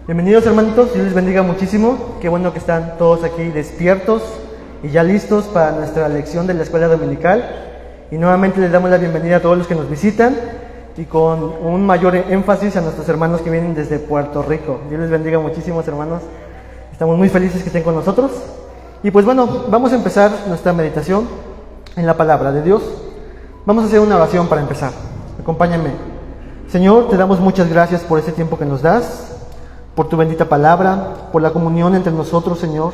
Bienvenidos hermanitos, Dios les bendiga muchísimo. Qué bueno que están todos aquí despiertos y ya listos para nuestra lección de la escuela dominical. Y nuevamente les damos la bienvenida a todos los que nos visitan y con un mayor énfasis a nuestros hermanos que vienen desde Puerto Rico. Dios les bendiga muchísimos hermanos. Estamos muy felices que estén con nosotros. Y pues bueno, vamos a empezar nuestra meditación en la palabra de Dios. Vamos a hacer una oración para empezar. Acompáñenme. Señor, te damos muchas gracias por este tiempo que nos das, por tu bendita palabra, por la comunión entre nosotros, Señor.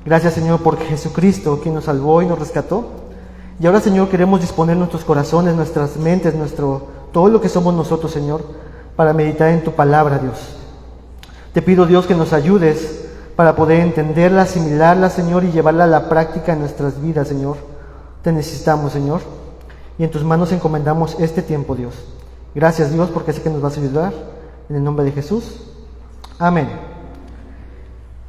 Gracias, Señor, por Jesucristo, quien nos salvó y nos rescató. Y ahora, Señor, queremos disponer nuestros corazones, nuestras mentes, todo lo que somos nosotros, Señor, para meditar en tu palabra, Dios. Te pido, Dios, que nos ayudes para poder entenderla, asimilarla, Señor, y llevarla a la práctica en nuestras vidas, Señor. Te necesitamos, Señor, y en tus manos encomendamos este tiempo, Dios. Gracias, Dios, porque sé que nos vas a ayudar. En el nombre de Jesús. Amén.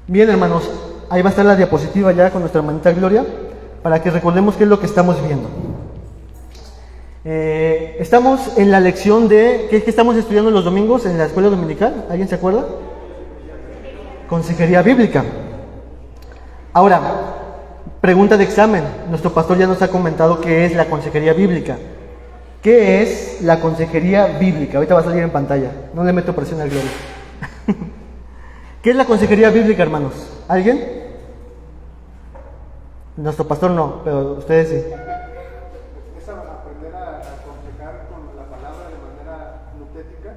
Bien, hermanos, ahí va a estar la diapositiva ya con nuestra hermanita Gloria, para que recordemos qué es lo que estamos viendo. Estamos en la lección de, ¿qué estamos estudiando los domingos en la escuela dominical? ¿Alguien se acuerda? Consejería bíblica. Ahora, pregunta de examen. Nuestro pastor ya nos ha comentado qué es la consejería bíblica. ¿Qué es la consejería bíblica? Ahorita va a salir en pantalla. No le meto presión al Gloria. ¿Qué es la consejería bíblica, hermanos? ¿Alguien? Nuestro pastor no, pero ustedes sí. Es aprender a aconsejar con la palabra de manera nutética.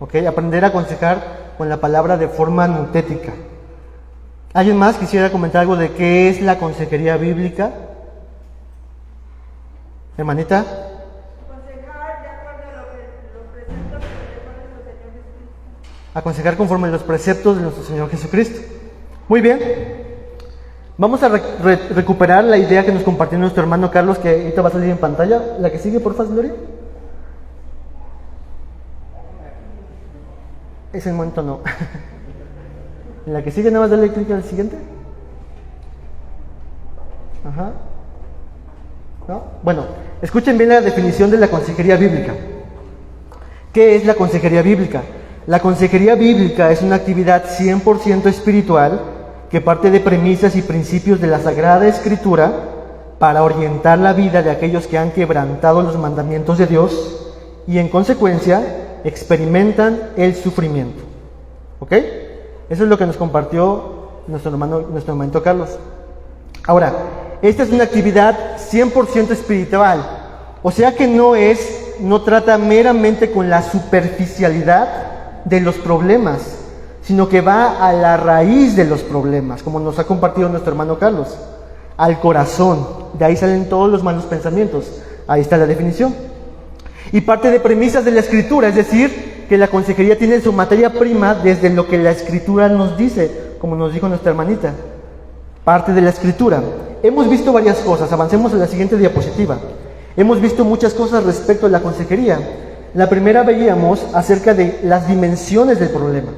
Ok, aprender a aconsejar con la palabra de forma nutética. ¿Alguien más quisiera comentar algo de qué es la consejería bíblica? Hermanita. Aconsejar conforme a los preceptos de nuestro Señor Jesucristo. Muy bien. Vamos a recuperar la idea que nos compartió nuestro hermano Carlos, que ahorita va a salir en pantalla. La que sigue, por favor, Gloria. Ese momento no. En la que sigue, nada más darle clic al siguiente. Ajá. ¿No? Bueno, escuchen bien la definición de la consejería bíblica. ¿Qué es la consejería bíblica? La consejería bíblica es una actividad 100% espiritual que parte de premisas y principios de la Sagrada Escritura para orientar la vida de aquellos que han quebrantado los mandamientos de Dios y en consecuencia experimentan el sufrimiento. ¿Ok? Eso es lo que nos compartió nuestro hermanito Carlos. Ahora, esta es una actividad 100% espiritual, o sea que no trata meramente con la superficialidad de los problemas, sino que va a la raíz de los problemas, como nos ha compartido nuestro hermano Carlos, al corazón. De ahí salen todos los malos pensamientos. Ahí está la definición. Y parte de premisas de la Escritura, es decir, que la consejería tiene su materia prima desde lo que la Escritura nos dice, como nos dijo nuestra hermanita. Parte de la Escritura. Hemos visto varias cosas. Avancemos a la siguiente diapositiva. Hemos visto muchas cosas respecto a la consejería. La primera veíamos acerca de las dimensiones del problema.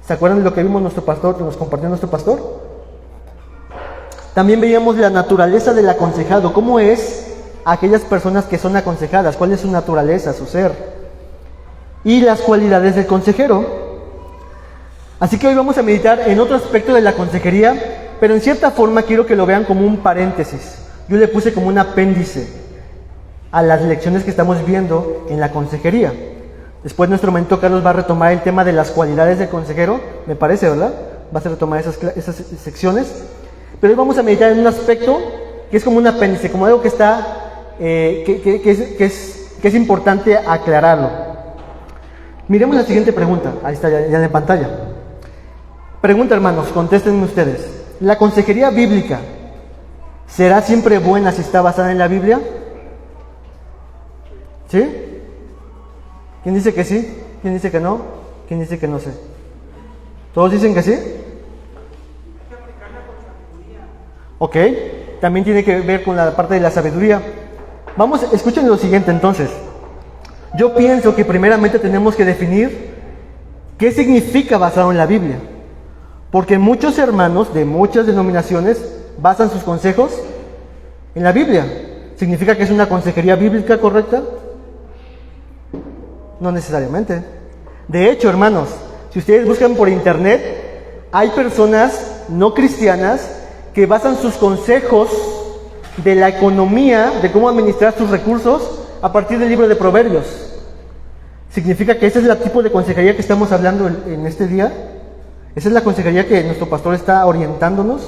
¿Se acuerdan de lo que vimos nuestro pastor, que nos compartió nuestro pastor? También veíamos la naturaleza del aconsejado. ¿Cómo es aquellas personas que son aconsejadas? ¿Cuál es su naturaleza, su ser? Y las cualidades del consejero. Así que hoy vamos a meditar en otro aspecto de la consejería, pero en cierta forma quiero que lo vean como un paréntesis. Yo le puse como un apéndice a las lecciones que estamos viendo en la consejería. Después nuestro hermanito Carlos va a retomar el tema de las cualidades del consejero, me parece, ¿verdad? Va a retomar esas secciones. Pero hoy vamos a meditar en un aspecto que es como un apéndice, como algo que está, que es importante aclararlo. Miremos la siguiente pregunta. Ahí está ya en la pantalla. Pregunta, hermanos, contéstenme ustedes. ¿La consejería bíblica será siempre buena si está basada en la Biblia? ¿Sí? ¿Quién dice que sí? ¿Quién dice que no? ¿Quién dice que no sé? ¿Todos dicen que sí? Ok, también tiene que ver con la parte de la sabiduría. Vamos, escuchen lo siguiente entonces. Yo pienso que primeramente tenemos que definir qué significa basado en la Biblia. Porque muchos hermanos de muchas denominaciones basan sus consejos en la Biblia. ¿Significa que es una consejería bíblica correcta? No necesariamente. De hecho, hermanos, si ustedes buscan por internet, hay personas no cristianas que basan sus consejos de la economía, de cómo administrar sus recursos, a partir del libro de Proverbios. ¿Significa que ese es el tipo de consejería que estamos hablando en este día? ¿Esa es la consejería que nuestro pastor está orientándonos?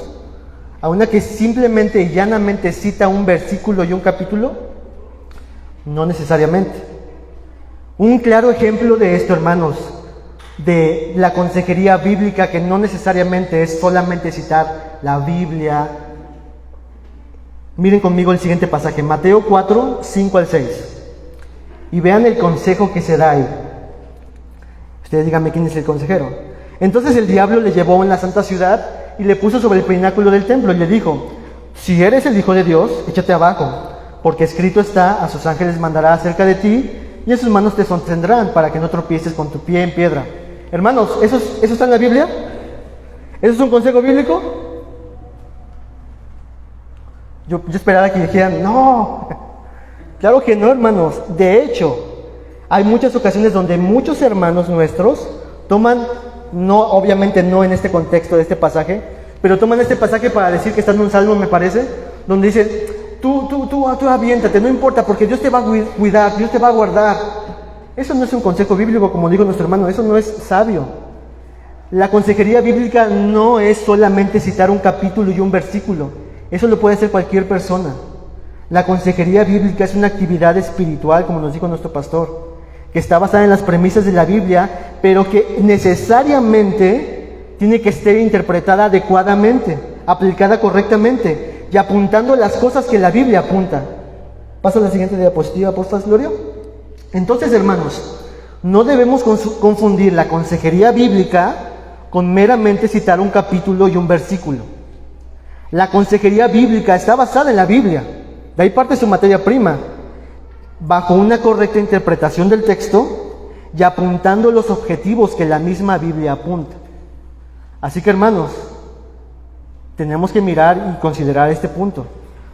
¿A una que simplemente y llanamente cita un versículo y un capítulo? No necesariamente. Un claro ejemplo de esto, hermanos, de la consejería bíblica, que no necesariamente es solamente citar la Biblia. Miren conmigo el siguiente pasaje, Mateo 4, 5 al 6. Y vean el consejo que se da ahí. Ustedes díganme quién es el consejero. Entonces el diablo le llevó en la santa ciudad y le puso sobre el pináculo del templo y le dijo: si eres el Hijo de Dios, échate abajo, porque escrito está: a sus ángeles mandará acerca de ti, y en sus manos te sostendrán para que no tropieces con tu pie en piedra. Hermanos, ¿eso está en la Biblia? ¿Eso es un consejo bíblico? Yo esperaba que dijeran, no. Claro que no, hermanos. De hecho, hay muchas ocasiones donde muchos hermanos nuestros toman, no, obviamente no en este contexto de este pasaje, pero toman este pasaje para decir que está en un salmo, me parece, donde dicen, tú aviéntate, no importa, porque Dios te va a cuidar, Dios te va a guardar. Eso no es un consejo bíblico, como dijo nuestro hermano, eso no es sabio. La consejería bíblica no es solamente citar un capítulo y un versículo, eso lo puede hacer cualquier persona. La consejería bíblica es una actividad espiritual, como nos dijo nuestro pastor, que está basada en las premisas de la Biblia, pero que necesariamente tiene que ser interpretada adecuadamente, aplicada correctamente y apuntando las cosas que la Biblia apunta. Pasa a la siguiente diapositiva, por favor, Gloria. Entonces, hermanos, no debemos confundir la consejería bíblica con meramente citar un capítulo y un versículo. La consejería bíblica está basada en la Biblia, de ahí parte su materia prima, bajo una correcta interpretación del texto y apuntando los objetivos que la misma Biblia apunta. Así que, hermanos, tenemos que mirar y considerar este punto,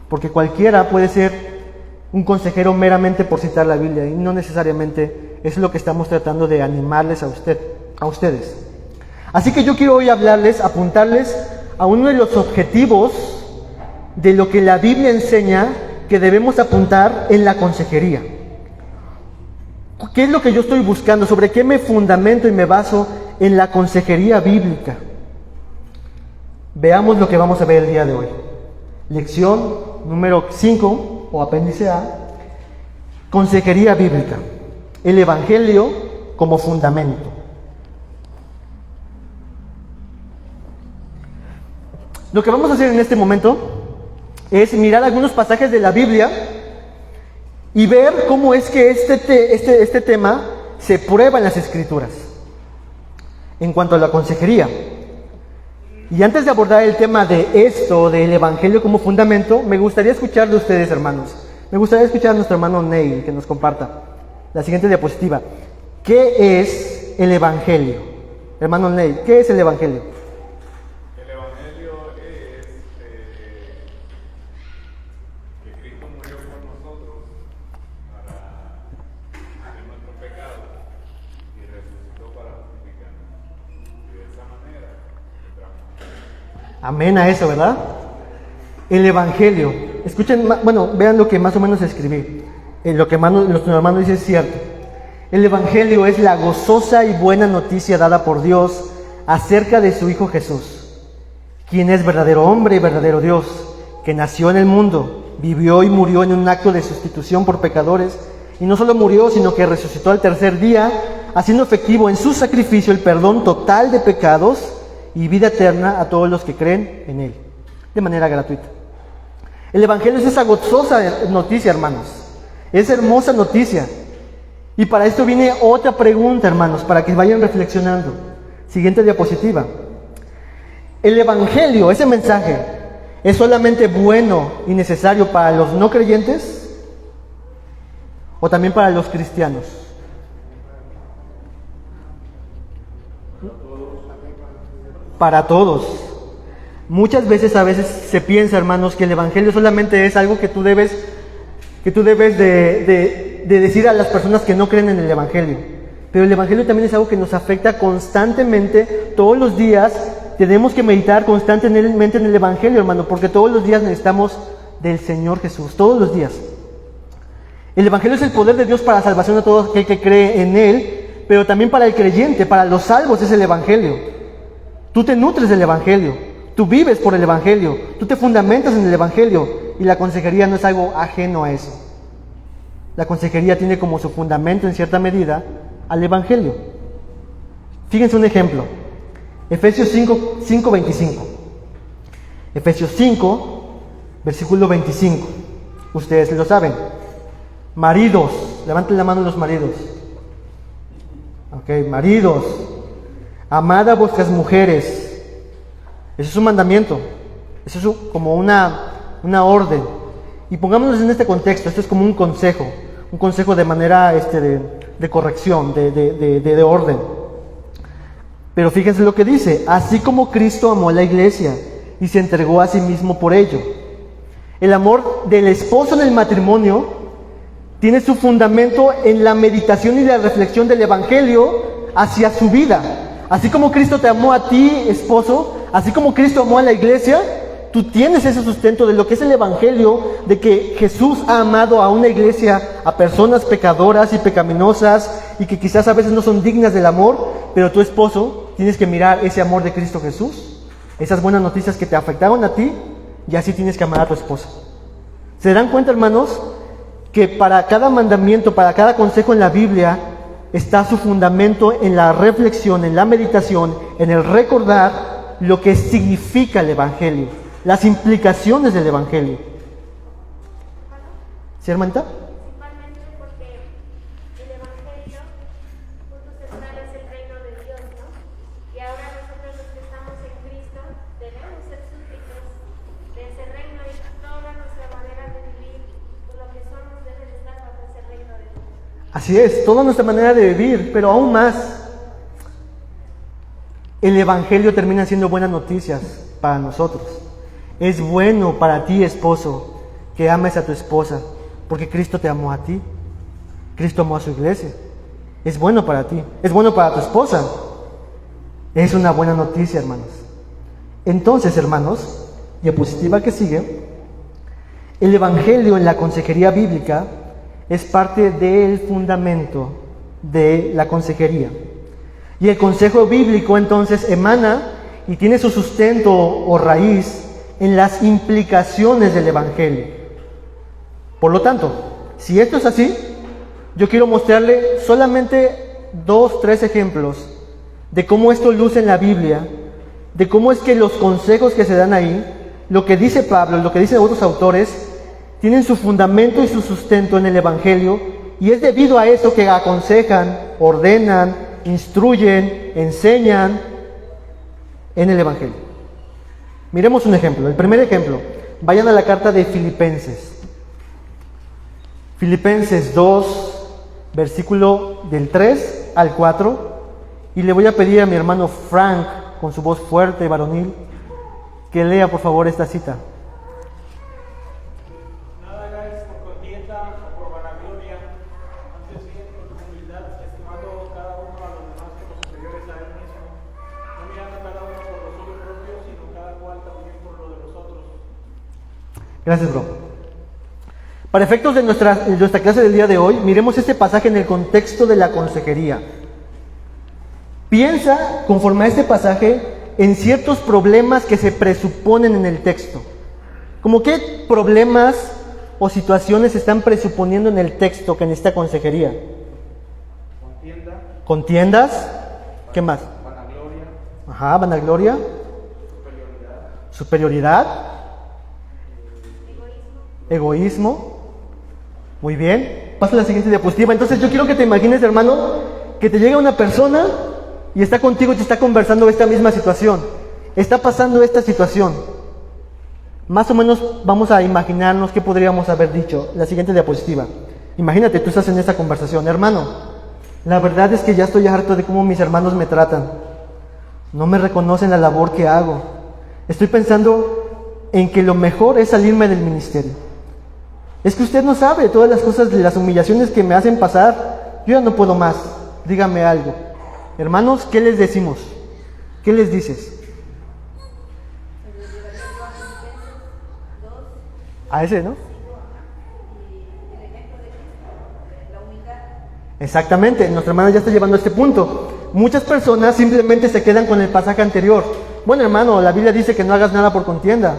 porque cualquiera puede ser un consejero meramente por citar la Biblia, y no necesariamente es lo que estamos tratando de animarles a ustedes. Así que yo quiero hoy apuntarles a uno de los objetivos de lo que la Biblia enseña que debemos apuntar en la consejería. ¿Qué es lo que yo estoy buscando? ¿Sobre qué me fundamento y me baso en la consejería bíblica? Veamos lo que vamos a ver el día de hoy. Lección número 5, o apéndice A, consejería bíblica. El Evangelio como fundamento. Lo que vamos a hacer en este momento es mirar algunos pasajes de la Biblia y ver cómo es que este tema se prueba en las Escrituras en cuanto a la consejería. Y antes de abordar el tema de esto, del Evangelio como fundamento, me gustaría escuchar de ustedes, hermanos. Me gustaría escuchar a nuestro hermano Neil que nos comparta la siguiente diapositiva. ¿Qué es el Evangelio? Hermano Neil, ¿qué es el Evangelio? Amén a eso, ¿verdad? El Evangelio. Escuchen, vean lo que más o menos escribí. Lo que nuestro hermano dice es cierto. El Evangelio es la gozosa y buena noticia dada por Dios acerca de su Hijo Jesús, quien es verdadero hombre y verdadero Dios, que nació en el mundo, vivió y murió en un acto de sustitución por pecadores, y no solo murió, sino que resucitó al tercer día, haciendo efectivo en su sacrificio el perdón total de pecados y vida eterna a todos los que creen en Él, de manera gratuita. El Evangelio es esa gozosa noticia, hermanos. Es hermosa noticia. Y para esto viene otra pregunta, hermanos, para que vayan reflexionando. Siguiente diapositiva. El Evangelio, ese mensaje, ¿es solamente bueno y necesario para los no creyentes o también para los cristianos? Para todos. Muchas veces, a veces se piensa, hermanos, que el Evangelio solamente es algo que tú debes de decir a las personas que no creen en el Evangelio. pero el Evangelio también es algo que nos afecta constantemente, todos los días. Tenemos que meditar constantemente en el Evangelio, hermano, porque todos los días necesitamos del Señor Jesús, todos los días. El Evangelio es el poder de Dios para la salvación de todo aquel que cree en Él, pero también para el creyente, para los salvos es el Evangelio. Tú te nutres del Evangelio, tú vives por el Evangelio, tú te fundamentas en el Evangelio, y la consejería no es algo ajeno a eso. La consejería tiene como su fundamento en cierta medida al Evangelio. Fíjense un ejemplo. Efesios 5:25. Efesios 5, versículo 25. Ustedes lo saben. Maridos, levanten la mano los maridos. Ok, maridos, amad a vuestras mujeres. Eso es un mandamiento. Eso es como una orden. Y pongámonos en este contexto. Esto es como un consejo de manera de corrección, de orden. Pero fíjense lo que dice: así como Cristo amó a la iglesia y se entregó a sí mismo por ello. El amor del esposo en el matrimonio tiene su fundamento en la meditación y la reflexión del Evangelio hacia su vida. Así como Cristo te amó a ti, esposo, así como Cristo amó a la iglesia, tú tienes ese sustento de lo que es el Evangelio, de que Jesús ha amado a una iglesia, a personas pecadoras y pecaminosas, y que quizás a veces no son dignas del amor, pero tu esposo tienes que mirar ese amor de Cristo Jesús, esas buenas noticias que te afectaron a ti, y así tienes que amar a tu esposa. ¿Se dan cuenta, hermanos, que para cada mandamiento, para cada consejo en la Biblia, está su fundamento en la reflexión, en la meditación, en el recordar lo que significa el Evangelio, las implicaciones del Evangelio? ¿Sí, hermanita? Principalmente porque el Evangelio, punto central, es el reino de Dios, ¿no? Y ahora nosotros los que estamos en Cristo debemos ser súbditos de ese reino, y toda nuestra manera de vivir, por lo que somos, debe de estar bajo ese reino de Dios. Así es, toda nuestra manera de vivir, pero aún más, el Evangelio termina siendo buenas noticias para nosotros. Es bueno para ti, esposo, que ames a tu esposa, porque Cristo te amó a ti. Cristo amó a su iglesia. Es bueno para ti, es bueno para tu esposa. Es una buena noticia, hermanos. Entonces, hermanos, diapositiva que sigue, el Evangelio en la consejería bíblica es parte del fundamento de la consejería. Y el consejo bíblico entonces emana y tiene su sustento o raíz en las implicaciones del Evangelio. Por lo tanto, si esto es así, yo quiero mostrarle solamente 2, 3 ejemplos de cómo esto luce en la Biblia, de cómo es que los consejos que se dan ahí, lo que dice Pablo, lo que dicen otros autores, tienen su fundamento y su sustento en el Evangelio, y es debido a eso que aconsejan, ordenan, instruyen, enseñan en el Evangelio. Miremos un ejemplo. El primer ejemplo, vayan a la carta de Filipenses. Filipenses 2, versículo del 3 al 4. Y le voy a pedir a mi hermano Frank, con su voz fuerte y varonil, que lea por favor esta cita. Nada hagáis por contienda o por vanagloria, antes bien con humildad, estimando cada uno a los demás como superiores a él mismo, no mirando cada uno por lo suyo propio, sino cada cual también por lo de los otros. Gracias, bro. Para efectos de nuestra clase del día de hoy, miremos este pasaje en el contexto de la consejería. Piensa, conforme a este pasaje, en ciertos problemas que se presuponen en el texto. ¿Cómo qué problemas o situaciones se están presuponiendo en el texto que necesita consejería? Contienda, Contiendas. ¿Qué más? vanagloria, Ajá, vanagloria. Superioridad. Egoísmo. Muy bien. Pasa a la siguiente diapositiva. Entonces yo quiero que te imagines, hermano, que te llega una persona y está contigo y te está conversando esta misma situación. Está pasando esta situación. Más o menos vamos a imaginarnos qué podríamos haber dicho. La siguiente diapositiva. Imagínate, tú estás en esta conversación. Hermano, la verdad es que ya estoy harto de cómo mis hermanos me tratan. No me reconocen la labor que hago. Estoy pensando en que lo mejor es salirme del ministerio. Es que usted no sabe todas las cosas, de las humillaciones que me hacen pasar. Yo ya no puedo más. dígame algo. Hermanos, ¿qué les decimos? ¿Qué les dices? A ese, ¿no? Exactamente, nuestra hermana ya está llevando a este punto. Muchas personas simplemente se quedan con el pasaje anterior. Bueno, hermano, la Biblia dice que no hagas nada por contienda,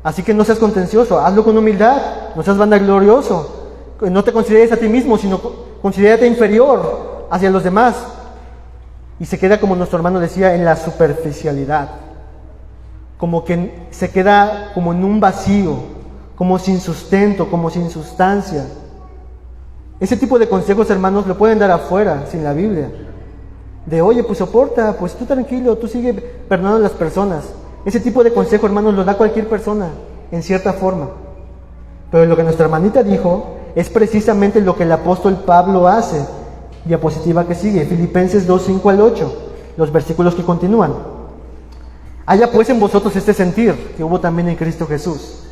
así que no seas contencioso, hazlo con humildad, no seas vanaglorioso, no te consideres a ti mismo, sino considérate inferior hacia los demás. Y se queda, como nuestro hermano decía, en la superficialidad, como que se queda como en un vacío, como sin sustento, como sin sustancia. Ese tipo de consejos, hermanos, lo pueden dar afuera, sin la Biblia. De, oye, pues soporta, pues tú tranquilo, tú sigue perdonando a las personas. Ese tipo de consejo, hermanos, lo da cualquier persona, en cierta forma. Pero lo que nuestra hermanita dijo es precisamente lo que el apóstol Pablo hace. Diapositiva que sigue, Filipenses 2, 5 al 8, los versículos que continúan. Haya pues en vosotros este sentir que hubo también en Cristo Jesús,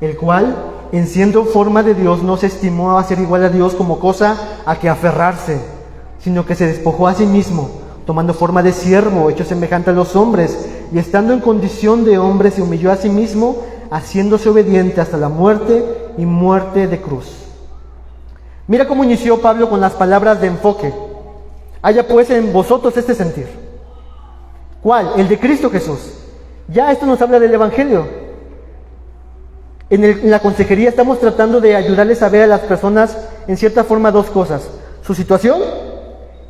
el cual, en siendo forma de Dios, no se estimó a ser igual a Dios como cosa a que aferrarse, sino que se despojó a sí mismo, tomando forma de siervo, hecho semejante a los hombres, y estando en condición de hombre, se humilló a sí mismo, haciéndose obediente hasta la muerte y muerte de cruz. Mira cómo inició Pablo con las palabras de enfoque. Haya pues en vosotros este sentir. ¿Cuál? El de Cristo Jesús. Ya esto nos habla del Evangelio. En la consejería estamos tratando de ayudarles a ver a las personas en cierta forma dos cosas: su situación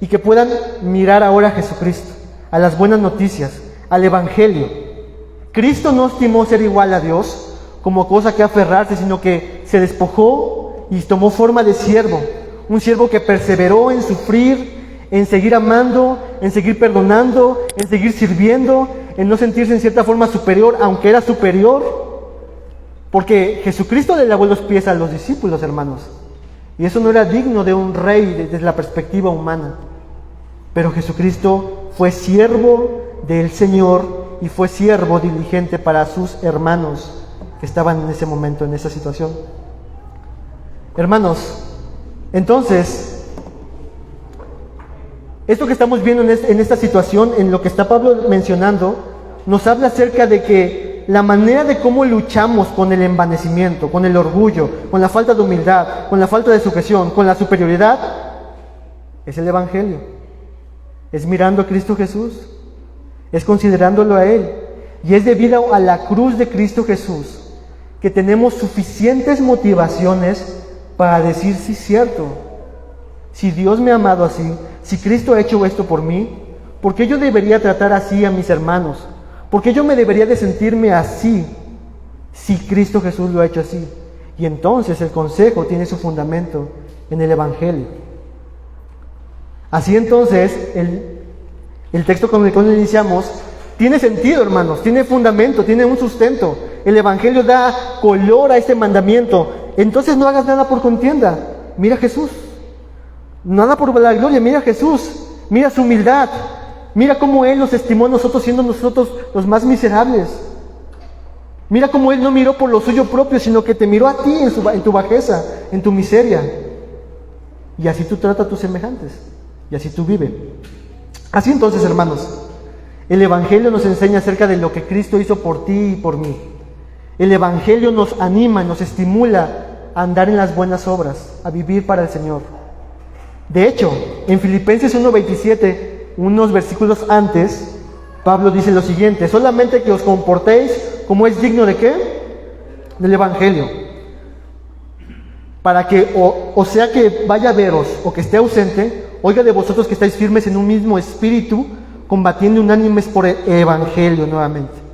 y que puedan mirar ahora a Jesucristo, a las buenas noticias, al Evangelio. Cristo no estimó ser igual a Dios como cosa que aferrarse, sino que se despojó y tomó forma de siervo, un siervo que perseveró en sufrir, en seguir amando, en seguir perdonando, en seguir sirviendo, en no sentirse en cierta forma superior, aunque era superior. Porque Jesucristo le lavó los pies a los discípulos, hermanos. Y eso no era digno de un rey desde la perspectiva humana. Pero Jesucristo fue siervo del Señor y fue siervo diligente para sus hermanos que estaban en ese momento, en esa situación. Hermanos, entonces, esto que estamos viendo en esta situación, en lo que está Pablo mencionando, nos habla acerca de que la manera de cómo luchamos con el envanecimiento, con el orgullo, con la falta de humildad, con la falta de sujeción, con la superioridad, es el Evangelio. Es mirando a Cristo Jesús, es considerándolo a Él. Y es debido a la cruz de Cristo Jesús que tenemos suficientes motivaciones para decir, sí, cierto, si Dios me ha amado así, si Cristo ha hecho esto por mí, ¿por qué yo debería tratar así a mis hermanos? ¿Por qué yo me debería de sentirme así si Cristo Jesús lo ha hecho así? Y entonces el consejo tiene su fundamento en el Evangelio. Así entonces, el texto con el cual iniciamos tiene sentido, hermanos, tiene fundamento, tiene un sustento. El Evangelio da color a este mandamiento. Entonces no hagas nada por contienda. Mira a Jesús. Nada por la gloria, mira a Jesús. Mira su humildad. Mira cómo Él nos estimó a nosotros siendo nosotros los más miserables. Mira cómo Él no miró por lo suyo propio, sino que te miró a ti en tu bajeza, en tu miseria. Y así tú tratas a tus semejantes. Y así tú vives. Así entonces, hermanos, el Evangelio nos enseña acerca de lo que Cristo hizo por ti y por mí. El Evangelio nos anima, nos estimula a andar en las buenas obras, a vivir para el Señor. De hecho, en Filipenses 1:27, unos versículos antes, Pablo dice lo siguiente: solamente que os comportéis como es digno de ¿qué? Del Evangelio. Para que, o sea que vaya a veros o que esté ausente, oiga de vosotros que estáis firmes en un mismo espíritu, combatiendo unánimes por el Evangelio nuevamente.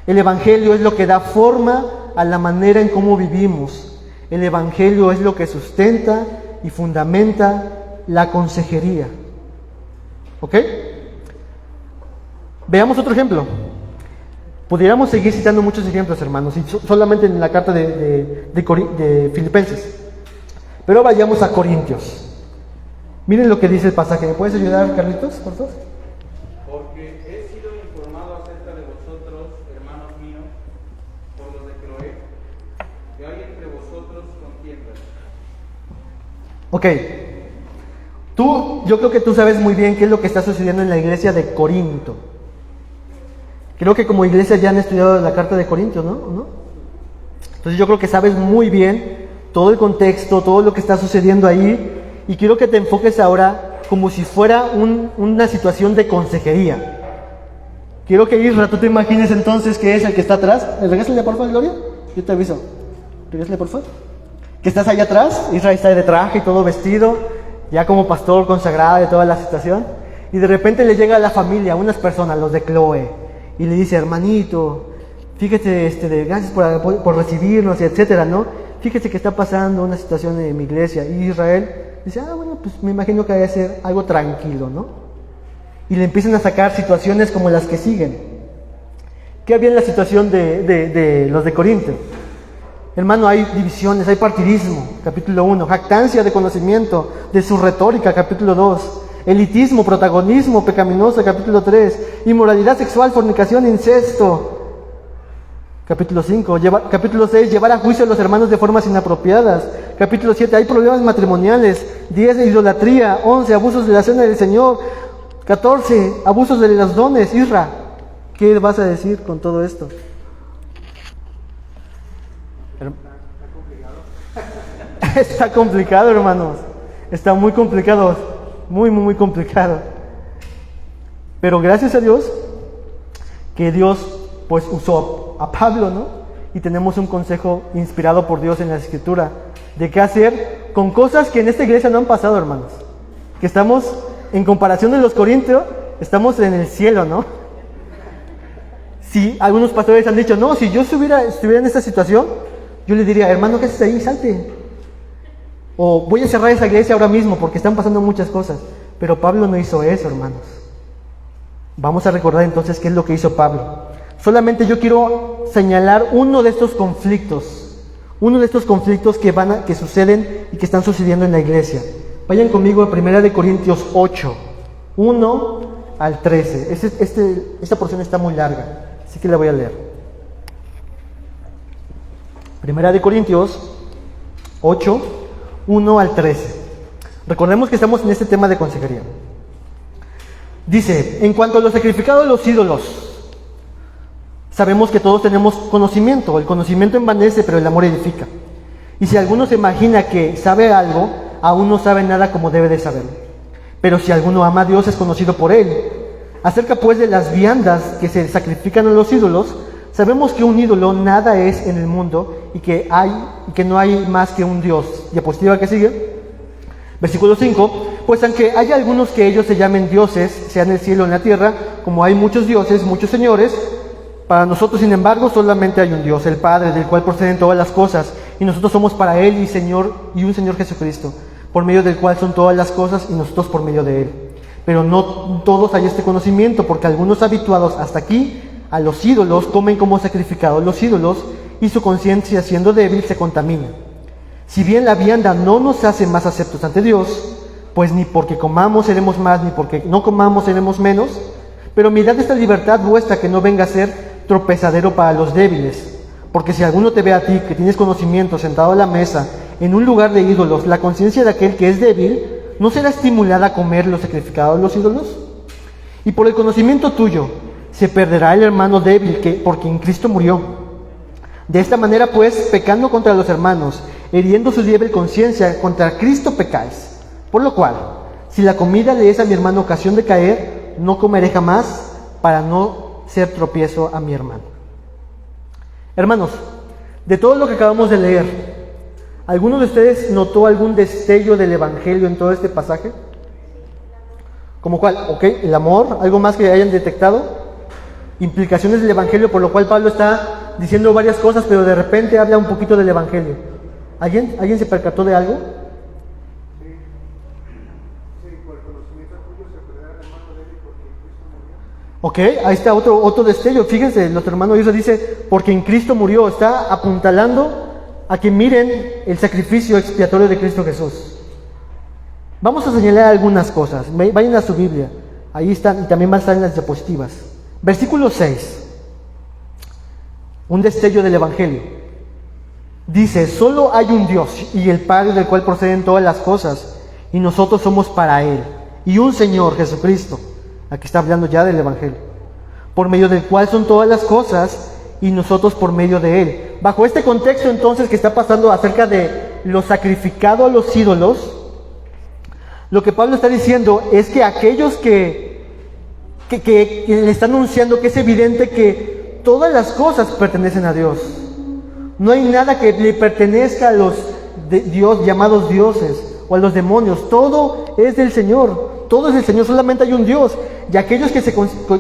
El Evangelio es lo que da forma a la manera en cómo vivimos. El Evangelio es lo que sustenta y fundamenta la consejería. ¿Ok? Veamos otro ejemplo. Pudiéramos seguir citando muchos ejemplos, hermanos, y solamente en la carta de Filipenses. Pero vayamos a Corintios. Miren lo que dice el pasaje. ¿Me puedes ayudar, Carlitos, por favor? Porque he sido informado acerca de vosotros, hermanos míos, por los de Cloé, que hay entre vosotros contiendas. Ok. Yo creo que tú sabes muy bien qué es lo que está sucediendo en la iglesia de Corinto. Creo que como iglesia ya han estudiado la carta de Corintios, ¿no? Entonces yo creo que sabes muy bien todo el contexto, todo lo que está sucediendo ahí, y quiero que te enfoques ahora como si fuera una situación de consejería. Quiero que Isra, tú te imagines entonces que es el que está atrás. Regásale por favor, Gloria. Yo te aviso. Regásale por favor. Que estás allá atrás. Isra está de traje y todo vestido, ya como pastor consagrado de toda la situación. Y de repente le llega a la familia, unas personas, los de Chloe, y le dice: hermanito, fíjate, gracias por recibirnos, y etcétera, ¿no? Fíjese que está pasando una situación en mi iglesia. Y Israel dice: bueno, pues me imagino que debe ser algo tranquilo, ¿no? Y le empiezan a sacar situaciones como las que siguen. ¿Qué había en la situación de los de Corinto? Hermano, hay divisiones, hay partidismo, capítulo 1, jactancia de conocimiento, de su retórica, capítulo 2, elitismo, protagonismo pecaminoso, capítulo 3, inmoralidad sexual, fornicación, incesto, capítulo 5, capítulo 6, llevar a juicio a los hermanos de formas inapropiadas, capítulo 7, hay problemas matrimoniales, 10, idolatría, 11, abusos de la cena del Señor, 14, abusos de los dones. Isra, ¿qué vas a decir con todo esto? Está complicado, hermanos. Está muy complicado. Muy complicado. Pero gracias a Dios que Dios pues usó a Pablo, ¿no? Y tenemos un consejo inspirado por Dios en la Escritura de qué hacer con cosas que en esta iglesia no han pasado, hermanos. Que estamos, en comparación de los corintios, estamos en el cielo, ¿no? Si algunos pastores han dicho: no, si yo estuviera en esta situación, yo le diría: hermano, ¿qué haces ahí? Salte. O voy a cerrar esa iglesia ahora mismo porque están pasando muchas cosas. Pero Pablo no hizo eso, hermanos. Vamos a recordar entonces qué es lo que hizo Pablo. Solamente yo quiero señalar uno de estos conflictos que suceden y que están sucediendo en la iglesia. Vayan conmigo a 1 Corintios 8, 1 al 13. Esta porción está muy larga, así que la voy a leer. 1 Corintios 8, 1 al 13. Recordemos que estamos en este tema de consejería. Dice: en cuanto a lo sacrificado a los ídolos, sabemos que todos tenemos conocimiento. El conocimiento envanece, pero el amor edifica. Y si alguno se imagina que sabe algo, aún no sabe nada como debe de saberlo. Pero si alguno ama a Dios, es conocido por él. Acerca pues de las viandas que se sacrifican a los ídolos, sabemos que un ídolo nada es en el mundo y que no hay más que un Dios. Diapositiva que sigue. Versículo 5. Pues aunque haya algunos que ellos se llamen dioses, sea en el cielo o en la tierra, como hay muchos dioses, muchos señores, para nosotros, sin embargo, solamente hay un Dios, el Padre, del cual proceden todas las cosas, y nosotros somos para Él y un Señor Jesucristo, por medio del cual son todas las cosas y nosotros por medio de Él. Pero no todos hay este conocimiento, porque algunos habituados hasta aquí a los ídolos comen como sacrificados los ídolos, y su conciencia, siendo débil, se contamina. Si bien la vianda no nos hace más aceptos ante Dios, pues ni porque comamos seremos más, ni porque no comamos seremos menos, pero mirad esta libertad vuestra, que no venga a ser tropezadero para los débiles. Porque si alguno te ve a ti, que tienes conocimiento, sentado a la mesa, en un lugar de ídolos, la conciencia de aquel que es débil, ¿no será estimulada a comer los sacrificados de los ídolos? Y por el conocimiento tuyo, se perderá el hermano débil, porque en Cristo murió. De esta manera, pues, pecando contra los hermanos, hiriendo su débil conciencia, contra Cristo pecáis. Por lo cual, si la comida le es a mi hermano ocasión de caer, no comeré jamás, para no ser tropiezo a mi hermano. Hermanos, de todo lo que acabamos de leer, ¿alguno de ustedes notó algún destello del Evangelio en todo este pasaje? ¿Como cuál? Ok, el amor, algo más que hayan detectado, implicaciones del Evangelio, por lo cual Pablo está diciendo varias cosas, pero de repente habla un poquito del Evangelio. ¿Alguien se percató de algo? Ok, ahí está otro destello. Fíjense, nuestro hermano Israel dice: porque en Cristo murió. Está apuntalando a que miren el sacrificio expiatorio de Cristo Jesús. Vamos a señalar algunas cosas. Vayan a su Biblia, ahí están, y también van a estar en las diapositivas. Versículo 6, un destello del Evangelio. Dice: solo hay un Dios y el Padre, del cual proceden todas las cosas, y nosotros somos para Él, y un Señor, Jesucristo, aquí está hablando ya del Evangelio, por medio del cual son todas las cosas, y nosotros por medio de Él. Bajo este contexto entonces que está pasando acerca de lo sacrificado a los ídolos, lo que Pablo está diciendo es que aquellos que le están anunciando que es evidente que todas las cosas pertenecen a Dios. No hay nada que le pertenezca a los de Dios, llamados dioses, o a los demonios. Todo es del Señor. Todo es del Señor. Solamente hay un Dios. Y aquellos que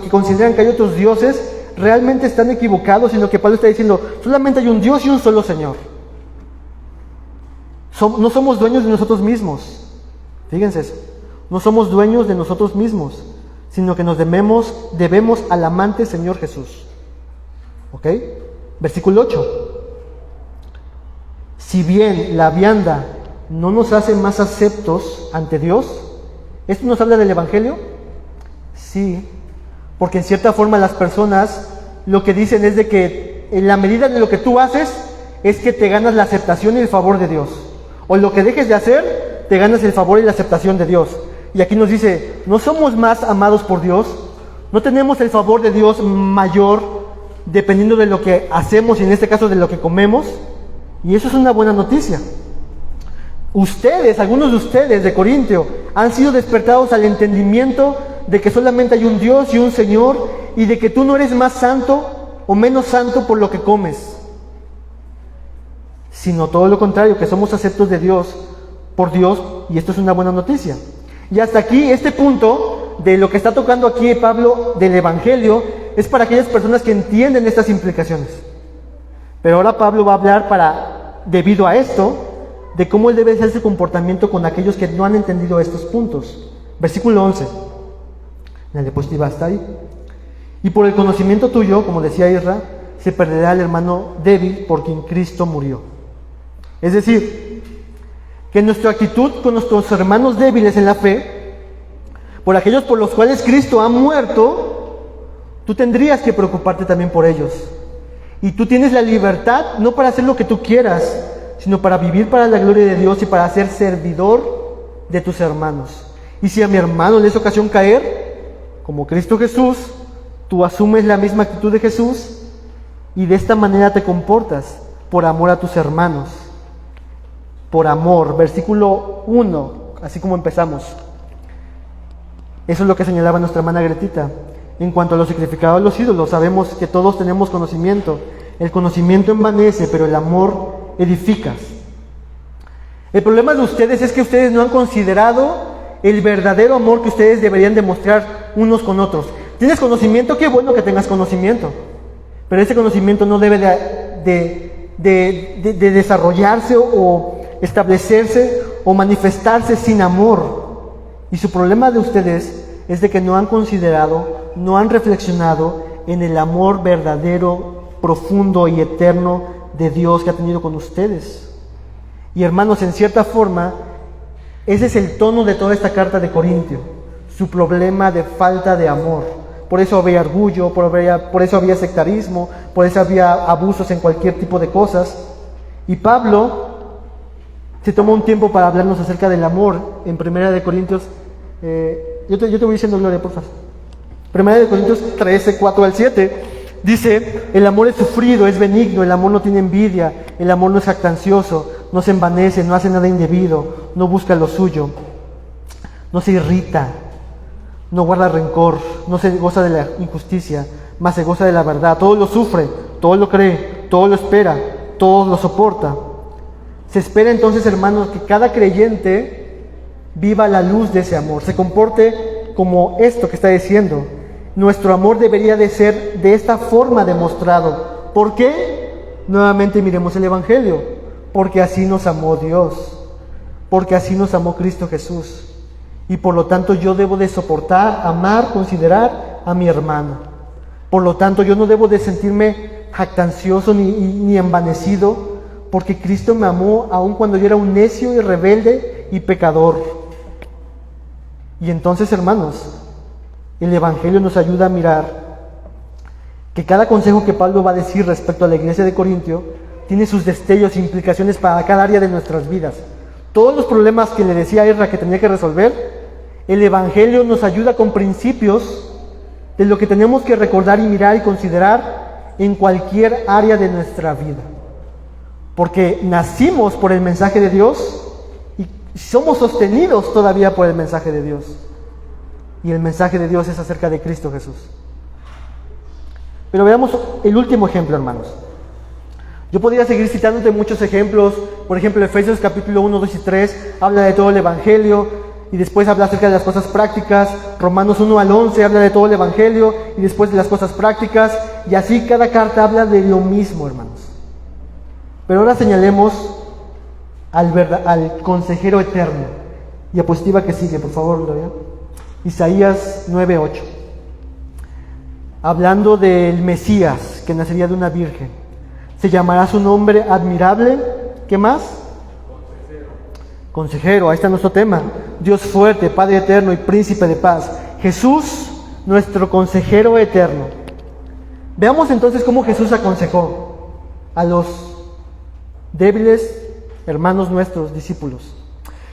consideran que hay otros dioses, realmente están equivocados, sino que Pablo está diciendo, solamente hay un Dios y un solo Señor. No somos dueños de nosotros mismos. Fíjense eso. No somos dueños de nosotros mismos, sino que nos debemos al amante Señor Jesús. ¿Ok? Versículo 8. Si bien la vianda no nos hace más aceptos ante Dios, ¿esto nos habla del Evangelio? Sí, porque en cierta forma las personas lo que dicen es de que en la medida de lo que tú haces es que te ganas la aceptación y el favor de Dios, o lo que dejes de hacer te ganas el favor y la aceptación de Dios. Y aquí nos dice, no somos más amados por Dios, no tenemos el favor de Dios mayor dependiendo de lo que hacemos y en este caso de lo que comemos. Y eso es una buena noticia. Ustedes, algunos de ustedes de Corintio, han sido despertados al entendimiento de que solamente hay un Dios y un Señor, y de que tú no eres más santo o menos santo por lo que comes, sino todo lo contrario, que somos aceptos de Dios, por Dios, y esto es una buena noticia. Y hasta aquí, este punto de lo que está tocando aquí Pablo del Evangelio, es para aquellas personas que entienden estas implicaciones. Pero ahora Pablo va a hablar debido a esto, de cómo él debe ser su comportamiento con aquellos que no han entendido estos puntos. Versículo 11. La diapositiva está ahí. Y por el conocimiento tuyo, como decía Isra, se perderá el hermano débil por quien Cristo murió. Es decir, que nuestra actitud con nuestros hermanos débiles en la fe, por aquellos por los cuales Cristo ha muerto, tú tendrías que preocuparte también por ellos. Y tú tienes la libertad, no para hacer lo que tú quieras, sino para vivir para la gloria de Dios y para ser servidor de tus hermanos. Y si a mi hermano le es ocasión caer, como Cristo Jesús, tú asumes la misma actitud de Jesús y de esta manera te comportas por amor a tus hermanos. Por amor, versículo 1, así como empezamos. Eso es lo que señalaba nuestra hermana Gretita. En cuanto a lo sacrificado a los ídolos, sabemos que todos tenemos conocimiento. El conocimiento envanece, pero el amor edifica. El problema de ustedes es que ustedes no han considerado el verdadero amor que ustedes deberían demostrar unos con otros. ¿Tienes conocimiento? Qué bueno que tengas conocimiento. Pero ese conocimiento no debe de desarrollarse o establecerse o manifestarse sin amor. Y su problema de ustedes es de que no han considerado, no han reflexionado en el amor verdadero, profundo y eterno de Dios que ha tenido con ustedes. Y hermanos, en cierta forma, ese es el tono de toda esta carta de Corintio, su problema de falta de amor. Por eso había orgullo, por eso había sectarismo, por eso había abusos en cualquier tipo de cosas. Y Pablo se tomó un tiempo para hablarnos acerca del amor en 1 Corintios. Yo te voy diciendo, Gloria, por favor. 1 Corintios 13, 4 al 7. Dice, el amor es sufrido, es benigno, el amor no tiene envidia, el amor no es jactancioso, no se envanece, no hace nada indebido, no busca lo suyo, no se irrita, no guarda rencor, no se goza de la injusticia, mas se goza de la verdad. Todo lo sufre, todo lo cree, todo lo espera, todo lo soporta. Se espera entonces, hermanos, que cada creyente viva la luz de ese amor, se comporte como esto que está diciendo. Nuestro amor debería de ser de esta forma demostrado. ¿Por qué? Nuevamente miremos el Evangelio. Porque así nos amó Dios. Porque así nos amó Cristo Jesús. Y por lo tanto yo debo de soportar, amar, considerar a mi hermano. Por lo tanto yo no debo de sentirme jactancioso ni envanecido, porque Cristo me amó aun cuando yo era un necio y rebelde y pecador. Y entonces, hermanos, el Evangelio nos ayuda a mirar que cada consejo que Pablo va a decir respecto a la iglesia de Corintio tiene sus destellos e implicaciones para cada área de nuestras vidas. todos los problemas que le decía a Ezra que tenía que resolver, el Evangelio nos ayuda con principios de lo que tenemos que recordar y mirar y considerar en cualquier área de nuestra vida. Porque nacimos por el mensaje de Dios y somos sostenidos todavía por el mensaje de Dios. Y el mensaje de Dios es acerca de Cristo Jesús. Pero veamos el último ejemplo, hermanos. Yo podría seguir citándote muchos ejemplos. Por ejemplo, Efesios capítulo 1, 2 y 3 habla de todo el Evangelio y después habla acerca de las cosas prácticas. Romanos 1 al 11 habla de todo el Evangelio y después de las cosas prácticas. Y así cada carta habla de lo mismo, hermanos. Pero ahora señalemos al consejero eterno. Diapositiva que sigue, por favor, Gloria. Isaías 9, 8. Hablando del Mesías que nacería de una virgen. Se llamará su nombre admirable. ¿Qué más? Consejero, ahí está nuestro tema. Dios fuerte, Padre eterno y príncipe de paz. Jesús, nuestro consejero eterno. Veamos entonces cómo Jesús aconsejó a los débiles hermanos nuestros, discípulos.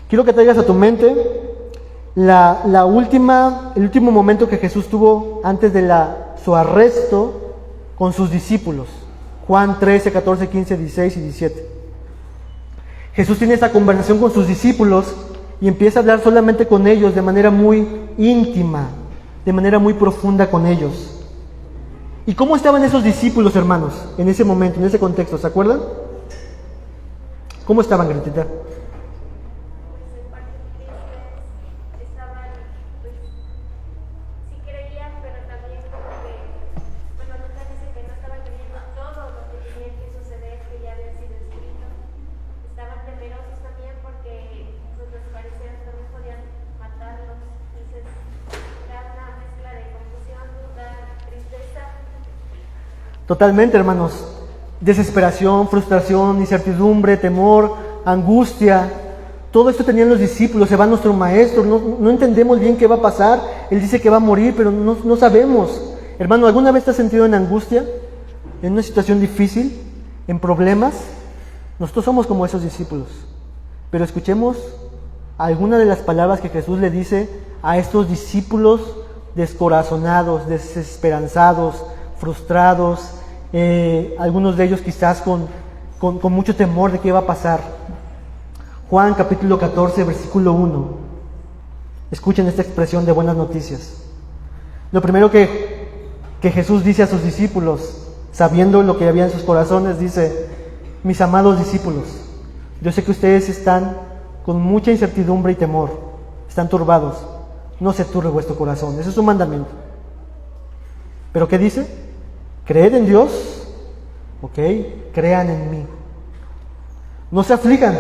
Quiero que traigas a tu mente el último momento que Jesús tuvo antes de su arresto con sus discípulos. Juan 13, 14, 15, 16 y 17. Jesús tiene esta conversación con sus discípulos y empieza a hablar solamente con ellos de manera muy íntima, de manera muy profunda con ellos. ¿Y cómo estaban esos discípulos, hermanos, en ese momento, en ese contexto? ¿Se acuerdan? ¿Cómo estaban, Gretita? Totalmente, hermanos. Desesperación, frustración, incertidumbre, temor, angustia. Todo esto tenían los discípulos. Se va nuestro maestro. No entendemos bien qué va a pasar. Él dice que va a morir, pero no sabemos. Hermano, ¿alguna vez te has sentido en angustia? ¿En una situación difícil? ¿En problemas? Nosotros somos como esos discípulos. Pero escuchemos algunas de las palabras que Jesús le dice a estos discípulos descorazonados, desesperanzados, frustrados, algunos de ellos quizás con mucho temor de qué va a pasar. Juan capítulo 14, versículo 1. Escuchen esta expresión de buenas noticias. Lo primero que Jesús dice a sus discípulos, sabiendo lo que había en sus corazones, dice: mis amados discípulos, yo sé que ustedes están con mucha incertidumbre y temor, están turbados, no se turbe vuestro corazón. Ese es un mandamiento. ¿Pero qué dice? Creed en Dios, ok, crean en mí. No se aflijan,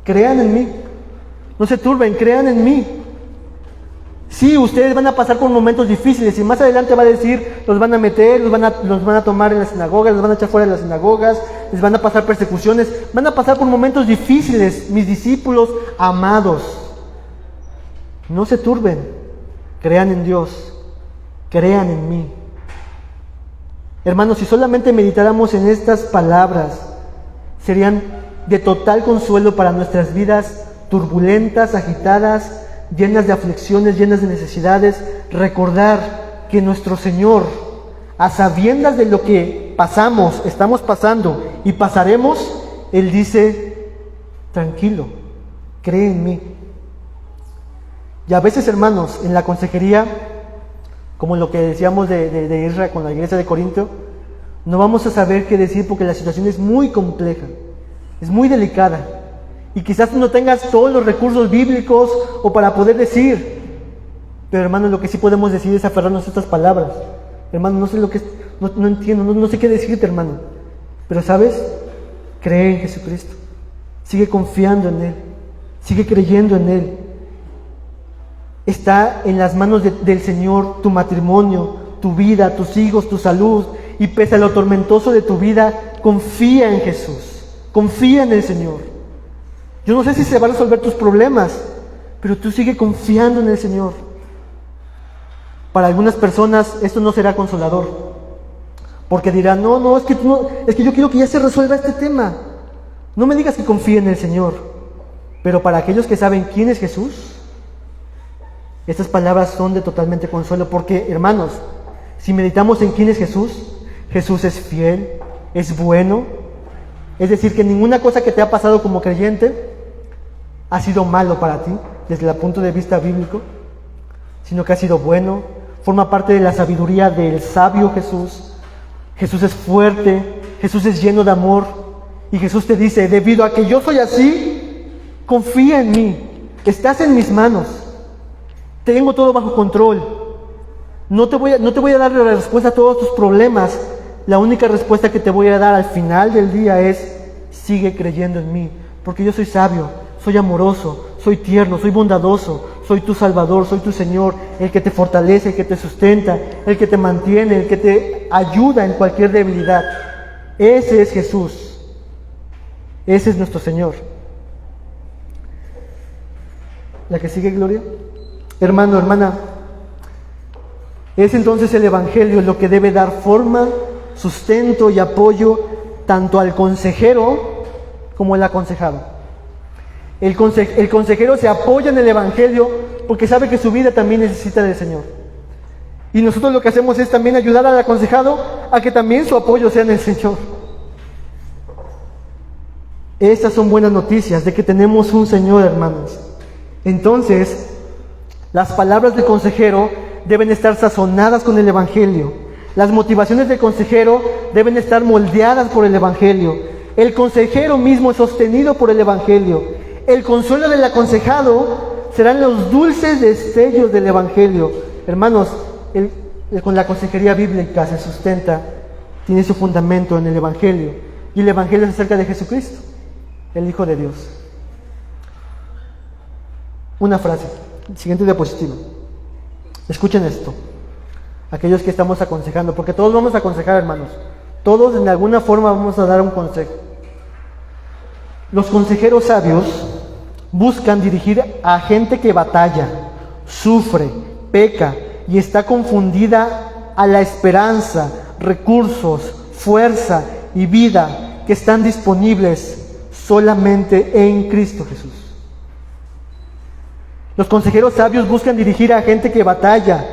crean en mí. No se turben, crean en mí. Sí, ustedes van a pasar por momentos difíciles y más adelante va a decir, los van a meter, los van a tomar en las sinagogas, los van a echar fuera de las sinagogas, les van a pasar persecuciones, van a pasar por momentos difíciles, mis discípulos amados. No se turben, crean en Dios, crean en mí. Hermanos, si solamente meditáramos en estas palabras, serían de total consuelo para nuestras vidas turbulentas, agitadas, llenas de aflicciones, llenas de necesidades. Recordar que nuestro Señor, a sabiendas de lo que pasamos, estamos pasando y pasaremos, Él dice: tranquilo, cree en mí. Y a veces, hermanos, en la consejería, como lo que decíamos de Ezra con la iglesia de Corinto, no vamos a saber qué decir porque la situación es muy compleja, es muy delicada. Y quizás no tengas todos los recursos bíblicos o para poder decir. Pero, hermanos, lo que sí podemos decir es aferrarnos a estas palabras. Hermano, no sé lo que no entiendo, no sé qué decirte, hermano. Pero, ¿sabes? Cree en Jesucristo. Sigue confiando en Él. Sigue creyendo en Él. Está en las manos del Señor tu matrimonio, tu vida, tus hijos, tu salud. Y pese a lo tormentoso de tu vida, confía en Jesús. Confía en el Señor. Yo no sé si se van a resolver tus problemas, pero tú sigue confiando en el Señor. Para algunas personas esto no será consolador, porque dirán: es que yo quiero que ya se resuelva este tema. No me digas que confíe en el Señor, Pero para aquellos que saben quién es Jesús, estas palabras son de totalmente consuelo, porque, hermanos, si meditamos en quién es Jesús, Jesús es fiel, es bueno. Es decir, que ninguna cosa que te ha pasado como creyente ha sido malo para ti, desde el punto de vista bíblico, sino que ha sido bueno, forma parte de la sabiduría del sabio Jesús. Jesús es fuerte, Jesús es lleno de amor, y Jesús te dice: debido a que yo soy así, confía en mí, estás en mis manos, tengo todo bajo control, no te voy a dar la respuesta a todos tus problemas. La única respuesta que te voy a dar al final del día es: sigue creyendo en mí, porque yo soy sabio, soy amoroso, soy tierno, soy bondadoso, soy tu Salvador, soy tu Señor, el que te fortalece, el que te sustenta, el que te mantiene, el que te ayuda en cualquier debilidad. Ese es Jesús, ese es nuestro Señor. La que sigue, Gloria. Hermano, hermana, es entonces el Evangelio lo que debe dar forma, sustento y apoyo tanto al consejero como al aconsejado. El consejero se apoya en el Evangelio porque sabe que su vida también necesita del Señor. Y nosotros lo que hacemos es también ayudar al aconsejado a que también su apoyo sea en el Señor. Estas son buenas noticias de que tenemos un Señor, hermanos. Entonces, las palabras del consejero deben estar sazonadas con el Evangelio. Las motivaciones del consejero deben estar moldeadas por el Evangelio. El consejero mismo es sostenido por el Evangelio. El consuelo del aconsejado serán los dulces destellos del Evangelio. Hermanos, con la consejería bíblica se sustenta, tiene su fundamento en el Evangelio. Y el Evangelio es acerca de Jesucristo, el Hijo de Dios. Una frase, siguiente diapositiva. Escuchen esto, aquellos que estamos aconsejando, porque todos vamos a aconsejar, hermanos. Todos en alguna forma vamos a dar un consejo. Los consejeros sabios buscan dirigir a gente que batalla, sufre, peca y está confundida a la esperanza, recursos, fuerza y vida que están disponibles solamente en Cristo Jesús. Los consejeros sabios buscan dirigir a gente que batalla.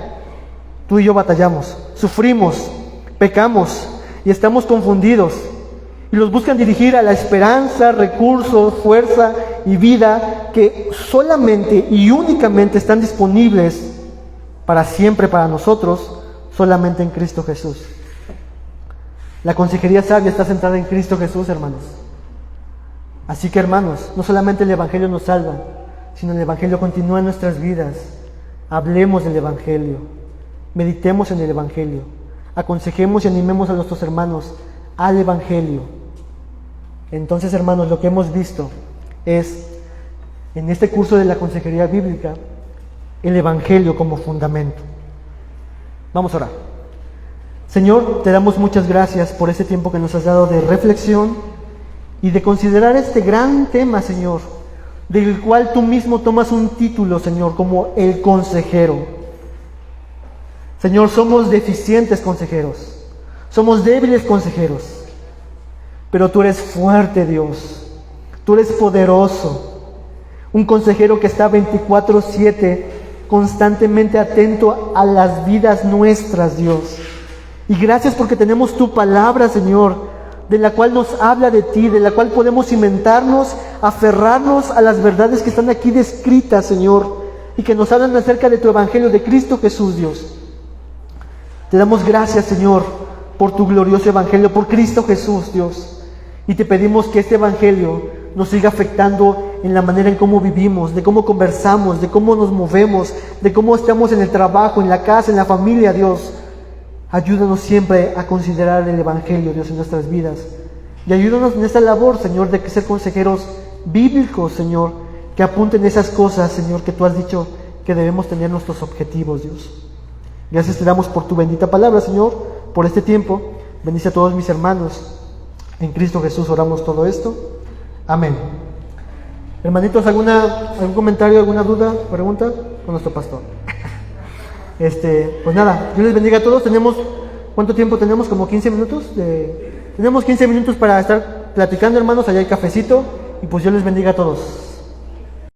Tú y yo batallamos, sufrimos, pecamos y estamos confundidos. Y los buscan dirigir a la esperanza, recursos, fuerza y vida que solamente y únicamente están disponibles para siempre para nosotros, solamente en Cristo Jesús. La consejería sabia está centrada en Cristo Jesús, hermanos. Así que, hermanos, no solamente el Evangelio nos salva, sino el Evangelio continúa en nuestras vidas. Hablemos del Evangelio, meditemos en el Evangelio, aconsejemos y animemos a nuestros hermanos al Evangelio. Entonces, hermanos, lo que hemos visto es, en este curso de la consejería bíblica, el Evangelio como fundamento. Vamos a orar. Señor, te damos muchas gracias por este tiempo que nos has dado de reflexión y de considerar este gran tema, Señor, del cual tú mismo tomas un título, Señor, como el consejero. Señor, somos deficientes consejeros, somos débiles consejeros, pero tú eres fuerte, Dios, tú eres poderoso, un consejero que está 24/7 constantemente atento a las vidas nuestras, Dios. Y gracias porque tenemos tu palabra, Señor, de la cual nos habla de ti, de la cual podemos cimentarnos, aferrarnos a las verdades que están aquí descritas, Señor, y que nos hablan acerca de tu Evangelio, de Cristo Jesús, Dios. Te damos gracias, Señor, por tu glorioso Evangelio, por Cristo Jesús, Dios. Y te pedimos que este Evangelio nos siga afectando en la manera en cómo vivimos, de cómo conversamos, de cómo nos movemos, de cómo estamos en el trabajo, en la casa, en la familia, Dios. Ayúdanos siempre a considerar el Evangelio, Dios, en nuestras vidas. Y ayúdanos en esta labor, Señor, de que ser consejeros bíblicos, Señor, que apunten esas cosas, Señor, que tú has dicho que debemos tener nuestros objetivos, Dios. Gracias te damos por tu bendita palabra, Señor, por este tiempo. Bendice a todos mis hermanos. En Cristo Jesús oramos todo esto. Amén. Hermanitos, ¿algún comentario, alguna duda, pregunta? Con nuestro pastor. Pues nada, Dios les bendiga a todos. ¿Cuánto tiempo tenemos? Como 15 minutos. Tenemos 15 minutos para estar platicando, hermanos. Allá hay cafecito. Y pues Dios les bendiga a todos.